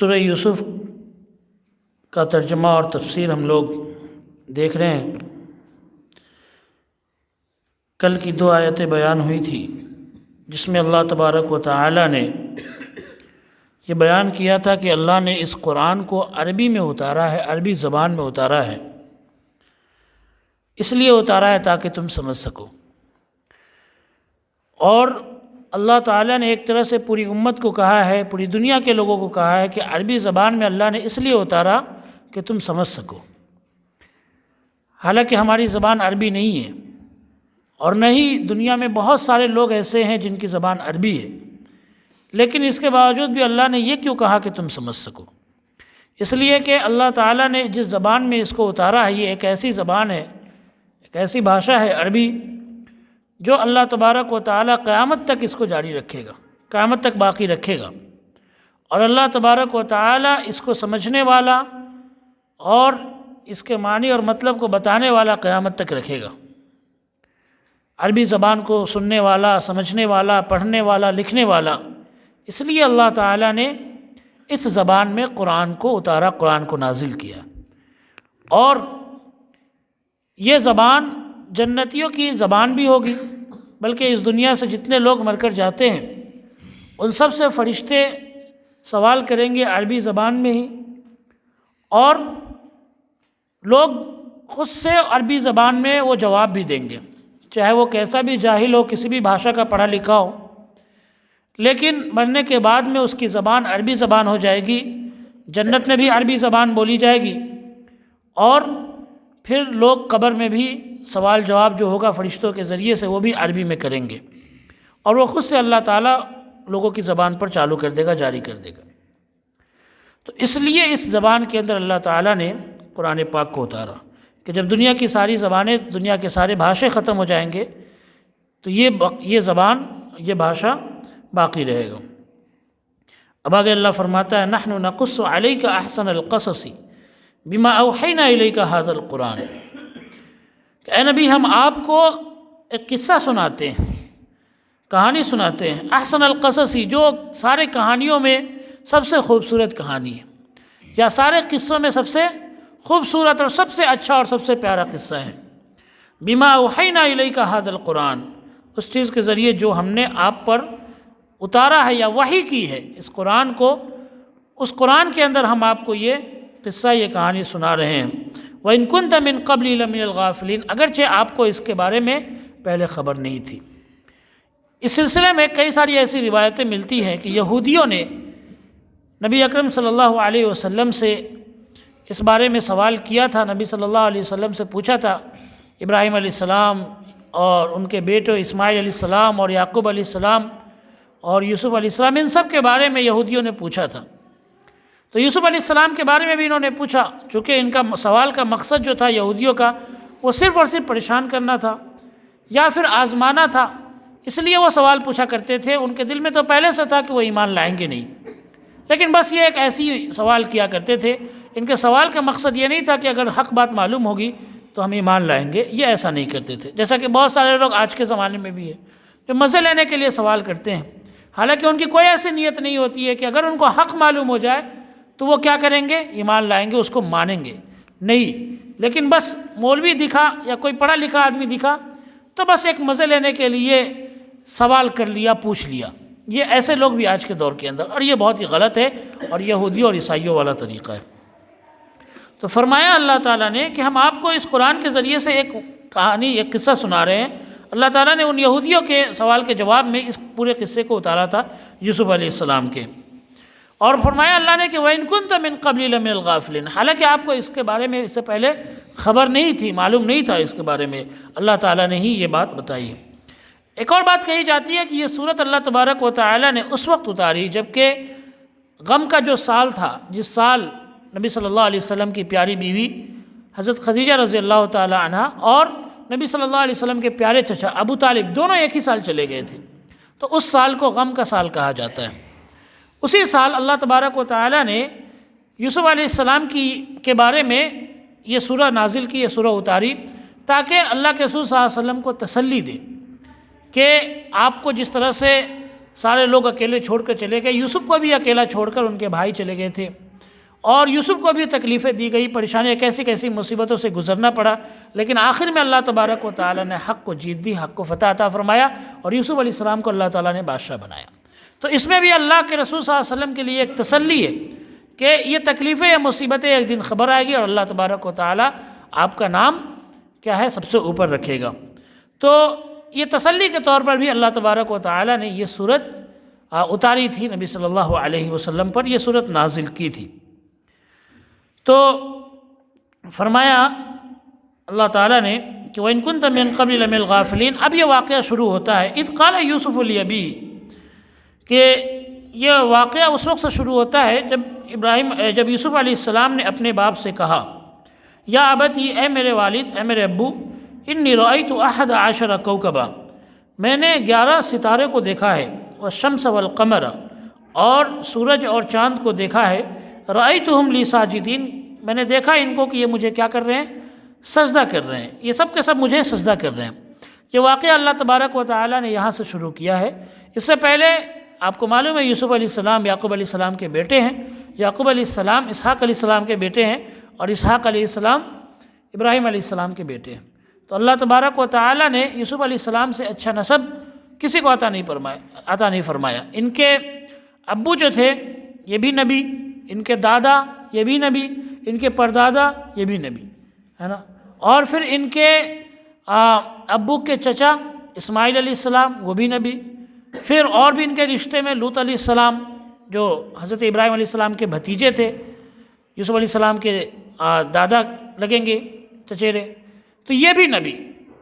سورہ یوسف کا ترجمہ اور تفسیر ہم لوگ دیکھ رہے ہیں۔ کل کی 2 آیتیں بیان ہوئی تھی جس میں اللہ تبارک و تعالی نے یہ بیان کیا تھا کہ اللہ نے اس قرآن کو عربی میں اتارا ہے، عربی زبان میں اتارا ہے، اس لیے اتارا ہے تاکہ تم سمجھ سکو۔ اور اللہ تعالیٰ نے ایک طرح سے پوری امت کو کہا ہے، پوری دنیا کے لوگوں کو کہا ہے کہ عربی زبان میں اللہ نے اس لیے اتارا کہ تم سمجھ سکو۔ حالانکہ ہماری زبان عربی نہیں ہے، اور نہ ہی دنیا میں بہت سارے لوگ ایسے ہیں جن کی زبان عربی ہے، لیکن اس کے باوجود بھی اللہ نے یہ کیوں کہا کہ تم سمجھ سکو؟ اس لیے کہ اللہ تعالیٰ نے جس زبان میں اس کو اتارا ہے، یہ ایک ایسی زبان ہے، ایک ایسی بھاشا ہے عربی، جو اللہ تبارک و تعالیٰ قیامت تک اس کو جاری رکھے گا، قیامت تک باقی رکھے گا، اور اللہ تبارک و تعالیٰ اس کو سمجھنے والا اور اس کے معنی اور مطلب کو بتانے والا قیامت تک رکھے گا۔ عربی زبان کو سننے والا، سمجھنے والا، پڑھنے والا، لکھنے والا، اس لیے اللہ تعالیٰ نے اس زبان میں قرآن کو اتارا، قرآن کو نازل کیا۔ اور یہ زبان جنتیوں کی زبان بھی ہوگی، بلکہ اس دنیا سے جتنے لوگ مر کر جاتے ہیں ان سب سے فرشتے سوال کریں گے عربی زبان میں ہی، اور لوگ خود سے عربی زبان میں وہ جواب بھی دیں گے، چاہے وہ کیسا بھی جاہل ہو، کسی بھی بھاشا کا پڑھا لکھا ہو، لیکن مرنے کے بعد میں اس کی زبان عربی زبان ہو جائے گی، جنت میں بھی عربی زبان بولی جائے گی، اور پھر لوگ قبر میں بھی سوال جواب جو ہوگا فرشتوں کے ذریعے سے وہ بھی عربی میں کریں گے، اور وہ خود سے اللہ تعالیٰ لوگوں کی زبان پر چالو کر دے گا، جاری کر دے گا۔ تو اس لیے اس زبان کے اندر اللہ تعالیٰ نے قرآن پاک کو اتارا کہ جب دنیا کی ساری زبانیں، دنیا کے سارے بھاشے ختم ہو جائیں گے تو یہ زبان، یہ بھاشا باقی رہے گا۔ اب آگے اللہ فرماتا ہے نحن نقص علیک احسن القصص بما اوحینا الیک ھذا القرآن، کہ اے نبی ہم آپ کو ایک قصہ سناتے ہیں، کہانی سناتے ہیں، احسن القصص، جو سارے کہانیوں میں سب سے خوبصورت کہانی ہے، یا سارے قصوں میں سب سے خوبصورت اور سب سے اچھا اور سب سے پیارا قصہ ہے۔ بما اوحینا الیک ھذا القرآن، اس چیز کے ذریعے جو ہم نے آپ پر اتارا ہے یا وحی کی ہے، اس قرآن کو، اس قرآن کے اندر ہم آپ کو یہ قصہ، یہ کہانی سنا رہے ہیں۔ وَإِن كُنْتَ مِن قَبْلِ لَمِنَ الْغَافِلِينَ، اگرچہ آپ کو اس کے بارے میں پہلے خبر نہیں تھی۔ اس سلسلے میں کئی ساری ایسی روایتیں ملتی ہیں کہ یہودیوں نے نبی اکرم صلی اللہ علیہ وسلم سے اس بارے میں سوال کیا تھا، نبی صلی اللہ علیہ وسلم سے پوچھا تھا، ابراہیم علیہ السلام اور ان کے بیٹے اسماعیل علیہ السلام اور یعقوب علیہ السلام اور یوسف علیہ السلام، ان سب کے بارے میں یہودیوں نے پوچھا تھا۔ تو یوسف علیہ السلام کے بارے میں بھی انہوں نے پوچھا، چونکہ ان کا سوال کا مقصد جو تھا یہودیوں کا، وہ صرف اور صرف پریشان کرنا تھا یا پھر آزمانا تھا، اس لیے وہ سوال پوچھا کرتے تھے۔ ان کے دل میں تو پہلے سے تھا کہ وہ ایمان لائیں گے نہیں، لیکن بس یہ ایک ایسی سوال کیا کرتے تھے، ان کے سوال کا مقصد یہ نہیں تھا کہ اگر حق بات معلوم ہوگی تو ہم ایمان لائیں گے، یہ ایسا نہیں کرتے تھے، جیسا کہ بہت سارے لوگ آج کے زمانے میں بھی ہے جو مزے لینے کے لیے سوال کرتے ہیں، حالانکہ ان کی کوئی ایسی نیت نہیں ہوتی ہے کہ اگر ان کو حق معلوم ہو جائے تو وہ کیا کریں گے، ایمان لائیں گے، اس کو مانیں گے نہیں، لیکن بس مولوی دکھا یا کوئی پڑھا لکھا آدمی دکھا تو بس ایک مزے لینے کے لیے سوال کر لیا، پوچھ لیا۔ یہ ایسے لوگ بھی آج کے دور کے اندر، اور یہ بہت ہی غلط ہے اور یہودیوں اور عیسائیوں والا طریقہ ہے۔ تو فرمایا اللہ تعالیٰ نے کہ ہم آپ کو اس قرآن کے ذریعے سے ایک کہانی، ایک قصہ سنا رہے ہیں۔ اللہ تعالیٰ نے ان یہودیوں کے سوال کے جواب میں اس پورے قصے کو اتارا تھا یوسف علیہ السلام کے، اور فرمایا اللہ نے کہ وَإِن كُنْتَ مِن قَبْلِ لَمِنَ الْغَافِلِينَ، حالانکہ آپ کو اس کے بارے میں اس سے پہلے خبر نہیں تھی، معلوم نہیں تھا اس کے بارے میں، اللہ تعالیٰ نے ہی یہ بات بتائی۔ ایک اور بات کہی جاتی ہے کہ یہ سورت اللہ تبارک و تعالیٰ نے اس وقت اتاری جبکہ غم کا جو سال تھا، جس سال نبی صلی اللہ علیہ وسلم کی پیاری بیوی حضرت خدیجہ رضی اللہ تعالی عنہ اور نبی صلی اللہ علیہ وسلم کے پیارے چچا ابو طالب دونوں ایک ہی سال چلے گئے تھے، تو اس سال کو غم کا سال کہا جاتا ہے۔ اسی سال اللہ تبارک و تعالیٰ نے یوسف علیہ السلام کے بارے میں یہ سورہ نازل کی، یہ سورہ اتاری، تاکہ اللہ کے رسول صلی اللہ علیہ وسلم کو تسلی دے کہ آپ کو جس طرح سے سارے لوگ اکیلے چھوڑ کر چلے گئے، یوسف کو بھی اکیلا چھوڑ کر ان کے بھائی چلے گئے تھے، اور یوسف کو بھی تکلیفیں دی گئی، پریشانیاں، کیسی کیسی مصیبتوں سے گزرنا پڑا، لیکن آخر میں اللہ تبارک و تعالیٰ نے حق کو جیت دی، حق کو فتح عطا فرمایا، اور یوسف علیہ السلام کو اللہ تعالیٰ نے بادشاہ بنایا۔ تو اس میں بھی اللہ کے رسول صلی اللہ علیہ وسلم کے لیے ایک تسلی ہے کہ یہ تکلیفیں یا مصیبتیں ایک دن خبر آئے گی، اور اللہ تبارک و تعالیٰ آپ کا نام کیا ہے سب سے اوپر رکھے گا۔ تو یہ تسلی کے طور پر بھی اللہ تبارک و تعالیٰ نے یہ صورت اتاری تھی نبی صلی اللہ علیہ وسلم پر، یہ صورت نازل کی تھی۔ تو فرمایا اللہ تعالیٰ نے کہ وَإِن كُنتَ مِن قَبْلِ لَمِنَ الْغَافِلِينَ۔ اب یہ واقعہ شروع ہوتا ہے، اِذْ قَالَ يُوسُفُ لِأَبِيهِ، کہ یہ واقعہ اس وقت سے شروع ہوتا ہے جب یوسف علیہ السلام نے اپنے باپ سے کہا، یا ابتی، اے میرے والد، اے میرے ابو، انی رأیت 11 کوكبا، میں نے 11 ستارے کو دیکھا ہے، والشمس والقمر، اور سورج اور چاند کو دیکھا ہے، رأیتہم لی ساجدین، میں نے دیکھا ان کو کہ یہ مجھے کیا کر رہے ہیں، سجدہ کر رہے ہیں، یہ سب کے سب مجھے سجدہ کر رہے ہیں۔ یہ واقعہ اللہ تبارک و تعالیٰ نے یہاں سے شروع کیا ہے۔ اس سے پہلے آپ کو معلوم ہے یوسف علیہ السلام یعقوب علیہ السلام کے بیٹے ہیں، یعقوب علیہ السلام اسحاق علیہ السلام کے بیٹے ہیں، اور اسحاق علیہ السلام ابراہیم علیہ السلام کے بیٹے ہیں۔ تو اللہ تبارک و تعالیٰ نے یوسف علیہ السلام سے اچھا نسب کسی کو عطا نہیں فرمایا۔ ان کے ابو جو تھے یہ بھی نبی، ان کے دادا یہ بھی نبی، ان کے پردادا یہ بھی نبی ہے نا، اور پھر ان کے ابو کے چچا اسماعیل علیہ السلام وہ بھی نبی، پھر اور بھی ان کے رشتے میں لوط علیہ السلام جو حضرت ابراہیم علیہ السلام کے بھتیجے تھے، یوسف علیہ السلام کے دادا لگیں گے چچیرے، تو یہ بھی نبی۔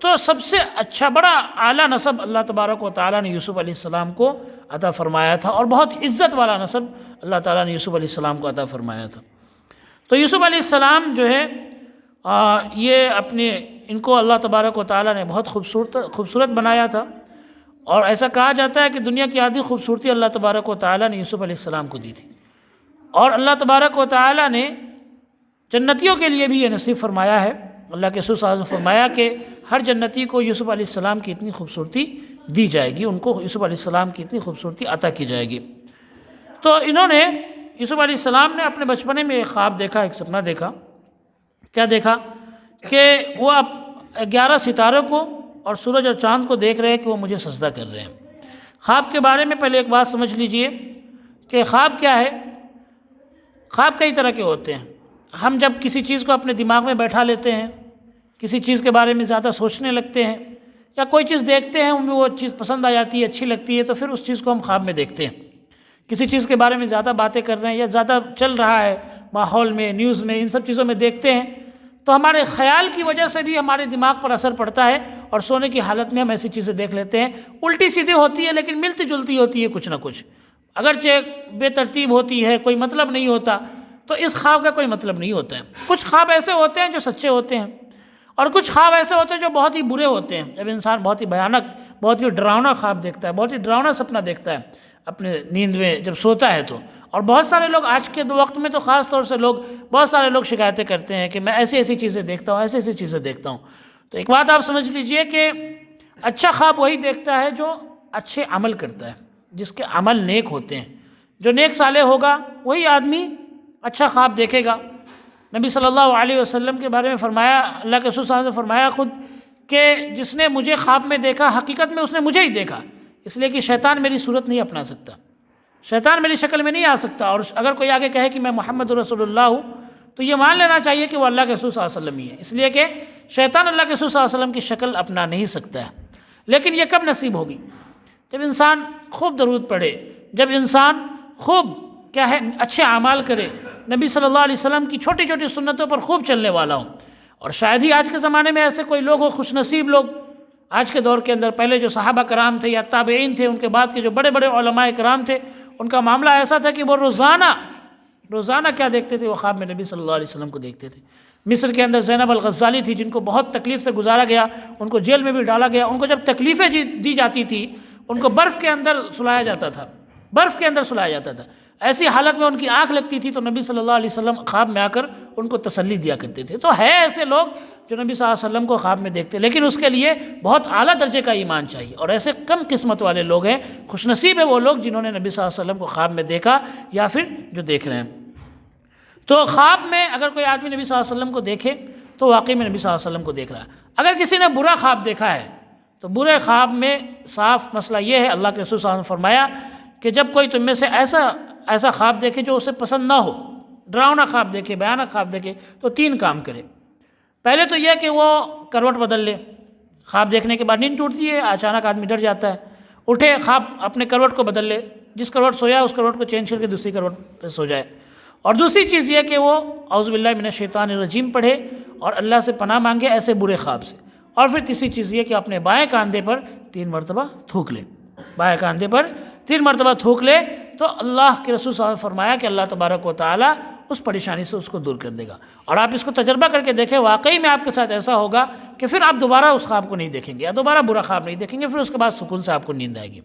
تو سب سے اچھا بڑا اعلیٰ نسب اللہ تبارک و تعالیٰ نے یوسف علیہ السلام کو عطا فرمایا تھا، اور بہت عزت والا نسب اللہ تعالیٰ نے یوسف علیہ السلام کو عطا فرمایا تھا۔ تو یوسف علیہ السلام جو ہے یہ ان کو اللہ تبارک و تعالیٰ نے بہت خوبصورت بنایا تھا، اور ایسا کہا جاتا ہے کہ دنیا کی آدھی خوبصورتی اللہ تبارک و تعالیٰ نے یوسف علیہ السلام کو دی تھی، اور اللہ تبارک و تعالیٰ نے جنتیوں کے لیے بھی یہ نصیب فرمایا ہے۔ اللہ کے رسول صلی اللہ علیہ وسلم فرمایا کہ ہر جنتی کو یوسف علیہ السلام کی اتنی خوبصورتی دی جائے گی، ان کو یوسف علیہ السلام کی اتنی خوبصورتی عطا کی جائے گی۔ تو انہوں نے یوسف علیہ السلام نے اپنے بچپنے میں ایک خواب دیکھا، ایک سپنا دیکھا۔ کیا دیکھا؟ کہ وہ 11 ستاروں کو اور سورج اور چاند کو دیکھ رہے ہیں کہ وہ مجھے سجدہ کر رہے ہیں۔ خواب کے بارے میں پہلے ایک بات سمجھ لیجئے کہ خواب کیا ہے۔ خواب کئی طرح کے ہوتے ہیں۔ ہم جب کسی چیز کو اپنے دماغ میں بیٹھا لیتے ہیں، کسی چیز کے بارے میں زیادہ سوچنے لگتے ہیں، یا کوئی چیز دیکھتے ہیں ہمیں وہ چیز پسند آ جاتی ہے، اچھی لگتی ہے، تو پھر اس چیز کو ہم خواب میں دیکھتے ہیں۔ کسی چیز کے بارے میں زیادہ باتیں کر رہے ہیں یا زیادہ چل رہا ہے ماحول میں، نیوز میں، ان سب چیزوں میں دیکھتے ہیں، تو ہمارے خیال کی وجہ سے بھی ہمارے دماغ پر اثر پڑتا ہے، اور سونے کی حالت میں ہم ایسی چیزیں دیکھ لیتے ہیں۔ الٹی سیدھی ہوتی ہے لیکن ملتی جلتی ہوتی ہے کچھ نہ کچھ، اگرچہ بے ترتیب ہوتی ہے، کوئی مطلب نہیں ہوتا، تو اس خواب کا کوئی مطلب نہیں ہوتا ہے۔ کچھ خواب ایسے ہوتے ہیں جو سچے ہوتے ہیں، اور کچھ خواب ایسے ہوتے ہیں جو بہت ہی برے ہوتے ہیں۔ جب انسان بہت ہی بھیانک، بہت ہی ڈراؤنا خواب دیکھتا ہے، بہت ہی ڈراؤنا سپنا دیکھتا ہے اپنے نیند میں جب سوتا ہے تو، اور بہت سارے لوگ آج کے وقت میں تو خاص طور سے بہت سارے لوگ شکایتیں کرتے ہیں کہ میں ایسی چیزیں دیکھتا ہوں، ایسی چیزیں دیکھتا ہوں۔ تو ایک بات آپ سمجھ لیجئے کہ اچھا خواب وہی دیکھتا ہے جو اچھے عمل کرتا ہے، جس کے عمل نیک ہوتے ہیں۔ جو نیک صالح ہوگا وہی آدمی اچھا خواب دیکھے گا۔ نبی صلی اللہ علیہ وسلم کے بارے میں فرمایا، اللہ کے رسول صلی اللہ علیہ وسلم نے فرمایا خود کہ جس نے مجھے خواب میں دیکھا حقیقت میں اس نے مجھے ہی دیکھا، اس لیے کہ شیطان میری صورت نہیں اپنا سکتا، شیطان میری شکل میں نہیں آ سکتا۔ اور اگر کوئی آگے کہے کہ میں محمد رسول اللہ ہوں تو یہ مان لینا چاہیے کہ وہ اللہ کے رسول صلی اللہ علیہ وسلم ہی ہے، اس لیے کہ شیطان اللہ کے رسول صلی اللہ علیہ وسلم کی شکل اپنا نہیں سکتا ہے۔ لیکن یہ کب نصیب ہوگی؟ جب انسان خوب درود پڑھے، جب انسان خوب کیا ہے اچھے اعمال کرے، نبی صلی اللہ علیہ وسلم کی چھوٹی چھوٹی سنتوں پر خوب چلنے والا ہوں۔ اور شاید ہی آج کے زمانے میں ایسے کوئی لوگ ہو، خوش نصیب لوگ آج کے دور کے اندر، پہلے جو صحابہ کرام تھے یا تابعین تھے، ان کے بعد کے جو بڑے بڑے علماء کرام تھے، ان کا معاملہ ایسا تھا کہ وہ روزانہ کیا دیکھتے تھے؟ وہ خواب میں نبی صلی اللہ علیہ وسلم کو دیکھتے تھے۔ مصر کے اندر زینب الغزالی تھی، جن کو بہت تکلیف سے گزارا گیا، ان کو جیل میں بھی ڈالا گیا۔ ان کو جب تکلیفیں دی جاتی تھی، ان کو برف کے اندر سلایا جاتا تھا، برف کے اندر سلایا جاتا تھا۔ ایسی حالت میں ان کی آنکھ لگتی تھی تو نبی صلی اللہ علیہ وسلم خواب میں آ کر ان کو تسلی دیا کرتے تھے۔ تو ہے ایسے لوگ جو نبی صلی اللہ علیہ وسلم کو خواب میں دیکھتے، لیکن اس کے لیے بہت اعلیٰ درجے کا ایمان چاہیے، اور ایسے کم قسمت والے لوگ ہیں، خوش نصیب ہے وہ لوگ جنہوں نے نبی صلی اللہ علیہ وسلم کو خواب میں دیکھا یا پھر جو دیکھ رہے ہیں۔ تو خواب میں اگر کوئی آدمی نبی صلی اللہ علیہ وسلم کو دیکھے تو واقعی میں نبی صلی اللہ علیہ وسلم کو دیکھ رہا ہے۔ اگر کسی نے برا خواب دیکھا ہے تو برے خواب میں صاف مسئلہ یہ ہے، اللہ کے رسول صلی اللہ علیہ وسلم نے فرمایا کہ جب کوئی تم میں سے ایسا خواب دیکھے جو اسے پسند نہ ہو، ڈراؤنا خواب دیکھے، بھیانک خواب دیکھے، تو 3 کام کرے۔ پہلے تو یہ کہ وہ کروٹ بدل لے۔ خواب دیکھنے کے بعد نیند ٹوٹتی ہے، اچانک آدمی ڈر جاتا ہے، اٹھے، خواب اپنے کروٹ کو بدل لے، جس کروٹ سویا اس کروٹ کو چینج کر کے دوسری کروٹ پہ سو جائے۔ اور دوسری چیز یہ کہ وہ اعوذ باللہ من الشیطان الرجیم پڑھے اور اللہ سے پناہ مانگے ایسے برے خواب سے۔ اور پھر تیسری چیز یہ کہ اپنے بائیں کاندھے پر 3 مرتبہ تھوک لے، بائیں کاندھے پر 3 مرتبہ تھوک لے، تو اللہ کے رسول صلی اللہ علیہ وسلم نے فرمایا کہ اللہ تبارک و تعالیٰ اس پریشانی سے اس کو دور کر دے گا۔ اور آپ اس کو تجربہ کر کے دیکھیں، واقعی میں آپ کے ساتھ ایسا ہوگا کہ پھر آپ دوبارہ اس خواب کو نہیں دیکھیں گے، یا دوبارہ برا خواب نہیں دیکھیں گے، پھر اس کے بعد سکون سے آپ کو نیند آئے گی۔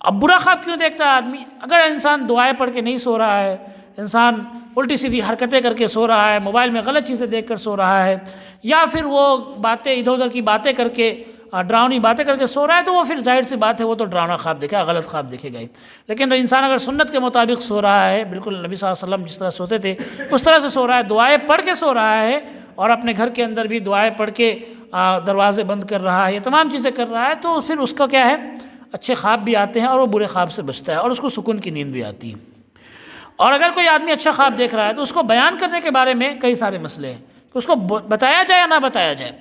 اب برا خواب کیوں دیکھتا ہے آدمی؟ اگر انسان دعائیں پڑھ کے نہیں سو رہا ہے، انسان الٹی سیدھی حرکتیں کر کے سو رہا ہے، موبائل میں غلط چیزیں دیکھ کر سو رہا ہے، یا پھر وہ باتیں ادھر ادھر کی باتیں کر کے، ڈراؤنی باتیں کر کے سو رہا ہے، تو وہ پھر ظاہر سی بات ہے وہ تو ڈراؤنا خواب دیکھے گا، غلط خواب دیکھے گا ہی۔ لیکن انسان اگر سنت کے مطابق سو رہا ہے، بالکل نبی صلی اللہ علیہ وسلم جس طرح سوتے تھے اس طرح سے سو رہا ہے، دعائیں پڑھ کے سو رہا ہے، اور اپنے گھر کے اندر بھی دعائیں پڑھ کے دروازے بند کر رہا ہے، یہ تمام چیزیں کر رہا ہے، تو پھر اس کا کیا ہے، اچھے خواب بھی آتے ہیں اور وہ برے خواب سے بچتا ہے، اور اس کو سکون کی نیند بھی آتی ہے۔ اور اگر کوئی آدمی اچھا خواب دیکھ رہا ہے تو اس کو بیان کرنے کے بارے میں کئی سارے مسئلے ہیں کہ اس کو بتایا جائے یا نہ بتایا جائے۔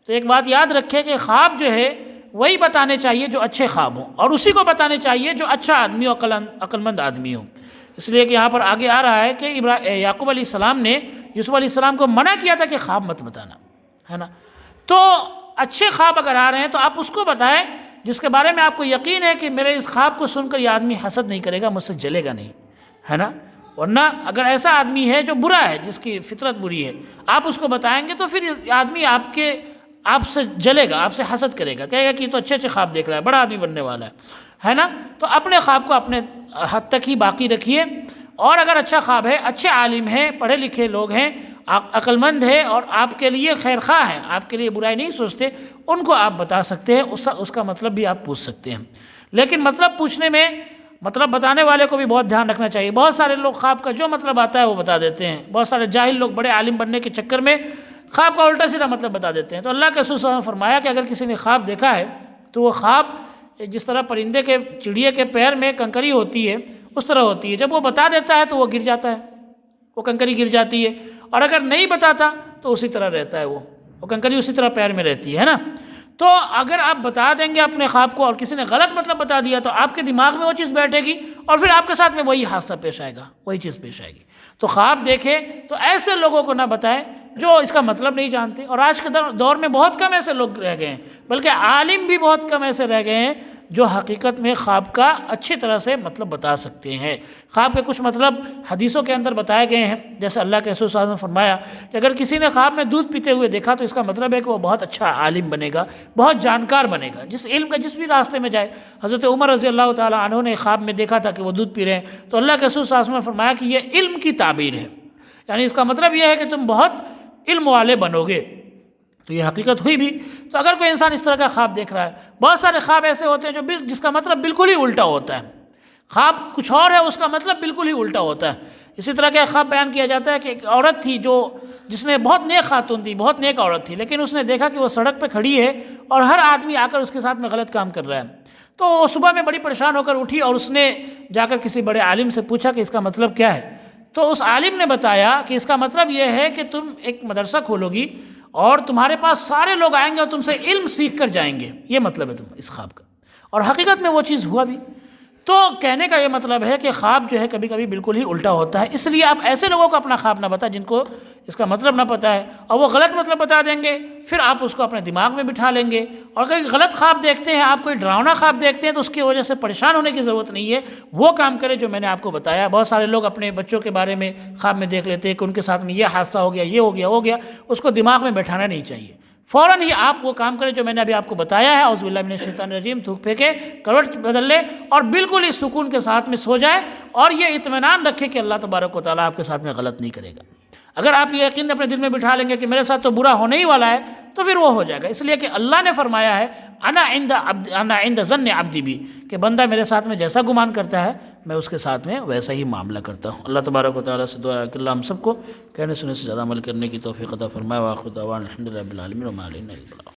تو ایک بات یاد رکھے کہ خواب جو ہے وہی بتانے چاہیے جو اچھے خواب ہوں، اور اسی کو بتانے چاہیے جو اچھا آدمی ہو، عقل مند آدمی ہو۔ اس لیے کہ یہاں پر آگے آ رہا ہے کہ یعقوب علیہ السلام نے یوسف علیہ السلام کو منع کیا تھا کہ خواب مت بتانا، ہے نا۔ تو اچھے خواب اگر آ رہے ہیں تو آپ اس کو بتائیں جس کے بارے میں آپ کو یقین ہے کہ میرے اس خواب کو سن کر یہ آدمی حسد نہیں کرے گا، مجھ سے جلے گا نہیں، ہے نا۔ ورنہ اگر ایسا آدمی ہے جو برا ہے، جس کی فطرت بری ہے، آپ اس کو بتائیں گے تو پھر آدمی آپ سے جلے گا، آپ سے حسد کرے گا، کہے گا کہ یہ تو اچھے اچھے خواب دیکھ رہا ہے، بڑا آدمی بننے والا ہے نا۔ تو اپنے خواب کو اپنے حد تک ہی باقی رکھیے، اور اگر اچھا خواب ہے، اچھے عالم ہیں، پڑھے لکھے لوگ ہیں، عقل مند ہے، اور آپ کے لیے خیر خواہ ہیں، آپ کے لیے برائی نہیں سوچتے، ان کو آپ بتا سکتے ہیں، اس کا مطلب بھی آپ پوچھ سکتے ہیں۔ لیکن مطلب پوچھنے میں، مطلب بتانے والے کو بھی بہت دھیان رکھنا چاہیے۔ بہت سارے لوگ خواب کا جو مطلب آتا ہے وہ بتا دیتے ہیں، بہت سارے جاہل لوگ بڑے عالم بننے کے چکر میں خواب کا الٹا سیدھا مطلب بتا دیتے ہیں۔ تو اللہ کے رسول صلی اللہ علیہ وسلم نے فرمایا کہ اگر کسی نے خواب دیکھا ہے تو وہ خواب جس طرح پرندے کے، چڑیے کے پیر میں کنکری ہوتی ہے اس طرح ہوتی ہے، جب وہ بتا دیتا ہے تو وہ گر جاتا ہے، وہ کنکری گر جاتی ہے، اور اگر نہیں بتاتا تو اسی طرح رہتا ہے، وہ کنکری اسی طرح پیر میں رہتی ہے نا۔ تو اگر آپ بتا دیں گے اپنے خواب کو اور کسی نے غلط مطلب بتا دیا تو آپ کے دماغ میں وہ چیز بیٹھے گی، اور پھر آپ کے ساتھ میں وہی حادثہ پیش آئے گا، وہی چیز پیش آئے گی۔ تو خواب دیکھیں تو ایسے لوگوں کو نہ بتائیں جو اس کا مطلب نہیں جانتے، اور آج کے دور میں بہت کم ایسے لوگ رہ گئے ہیں، بلکہ عالم بھی بہت کم ایسے رہ گئے ہیں جو حقیقت میں خواب کا اچھی طرح سے مطلب بتا سکتے ہیں۔ خواب کے کچھ مطلب حدیثوں کے اندر بتائے گئے ہیں، جیسے اللہ کے رسول صلی اللہ علیہ وسلم نے فرمایا کہ اگر کسی نے خواب میں دودھ پیتے ہوئے دیکھا تو اس کا مطلب ہے کہ وہ بہت اچھا عالم بنے گا، بہت جانکار بنے گا، جس علم کا جس بھی راستے میں جائے۔ حضرت عمر رضی اللہ تعالیٰ عنہ نے خواب میں دیکھا تھا کہ وہ دودھ پی رہے ہیں، تو اللہ کے رسول صلی اللہ علیہ وسلم نے فرمایا کہ یہ علم کی تعبیر ہے، یعنی اس کا مطلب یہ ہے کہ تم بہت علم والے بنو گے۔ تو یہ حقیقت ہوئی بھی۔ تو اگر کوئی انسان اس طرح کا خواب دیکھ رہا ہے، بہت سارے خواب ایسے ہوتے ہیں جس کا مطلب بالکل ہی الٹا ہوتا ہے، خواب کچھ اور ہے، اس کا مطلب بالکل ہی الٹا ہوتا ہے۔ اسی طرح کا خواب بیان کیا جاتا ہے کہ ایک عورت تھی جس نے بہت نیک خاتون تھی، بہت نیک عورت تھی، لیکن اس نے دیکھا کہ وہ سڑک پہ کھڑی ہے اور ہر آدمی آ کر اس کے ساتھ میں غلط کام کر رہا ہے۔ تو وہ صبح میں بڑی پریشان ہو کر اٹھی اور اس نے جا کر کسی بڑے عالم سے پوچھا کہ اس کا مطلب کیا ہے۔ تو اس عالم نے بتایا کہ اس کا مطلب یہ ہے کہ تم ایک مدرسہ کھولو گی اور تمہارے پاس سارے لوگ آئیں گے اور تم سے علم سیکھ کر جائیں گے، یہ مطلب ہے اس خواب کا۔ اور حقیقت میں وہ چیز ہوا بھی۔ تو کہنے کا یہ مطلب ہے کہ خواب جو ہے کبھی کبھی بالکل ہی الٹا ہوتا ہے، اس لیے آپ ایسے لوگوں کو اپنا خواب نہ بتائیں جن کو اس کا مطلب نہ پتہ ہے، اور وہ غلط مطلب بتا دیں گے، پھر آپ اس کو اپنے دماغ میں بٹھا لیں گے۔ اور اگر غلط خواب دیکھتے ہیں، آپ کوئی ڈراؤنا خواب دیکھتے ہیں، تو اس کی وجہ سے پریشان ہونے کی ضرورت نہیں ہے، وہ کام کرے جو میں نے آپ کو بتایا۔ بہت سارے لوگ اپنے بچوں کے بارے میں خواب میں دیکھ لیتے ہیں کہ ان کے ساتھ میں یہ حادثہ ہو گیا، یہ ہو گیا، اس کو دماغ میں بیٹھانا نہیں چاہیے۔ فوراً ہی آپ وہ کام کریں جو میں نے ابھی آپ کو بتایا ہے، اعوذ باللہ من الشیطان الرجیم، تھوک پھینکے، کروٹ بدل لے اور بالکل اس سکون کے ساتھ میں سو جائے، اور یہ اطمینان رکھے کہ اللہ تبارک و تعالیٰ آپ کے ساتھ میں غلط نہیں کرے گا۔ اگر آپ یہ یقین اپنے دل میں بٹھا لیں گے کہ میرے ساتھ تو برا ہونے ہی والا ہے، تو پھر وہ ہو جائے گا، اس لیے کہ اللہ نے فرمایا ہے انا عند ظن عبدی بھی، کہ بندہ میرے ساتھ میں جیسا گمان کرتا ہے میں اس کے ساتھ میں ویسا ہی معاملہ کرتا ہوں۔ اللہ تبارک و تعالیٰ سے دعا ہے کہ اللہ ہم سب کو کہنے سننے سے زیادہ عمل کرنے کی توفیق عطا فرمائے۔ وآخر دعوانا الحمد للہ رب العالمین وما علینا الا البلاغ۔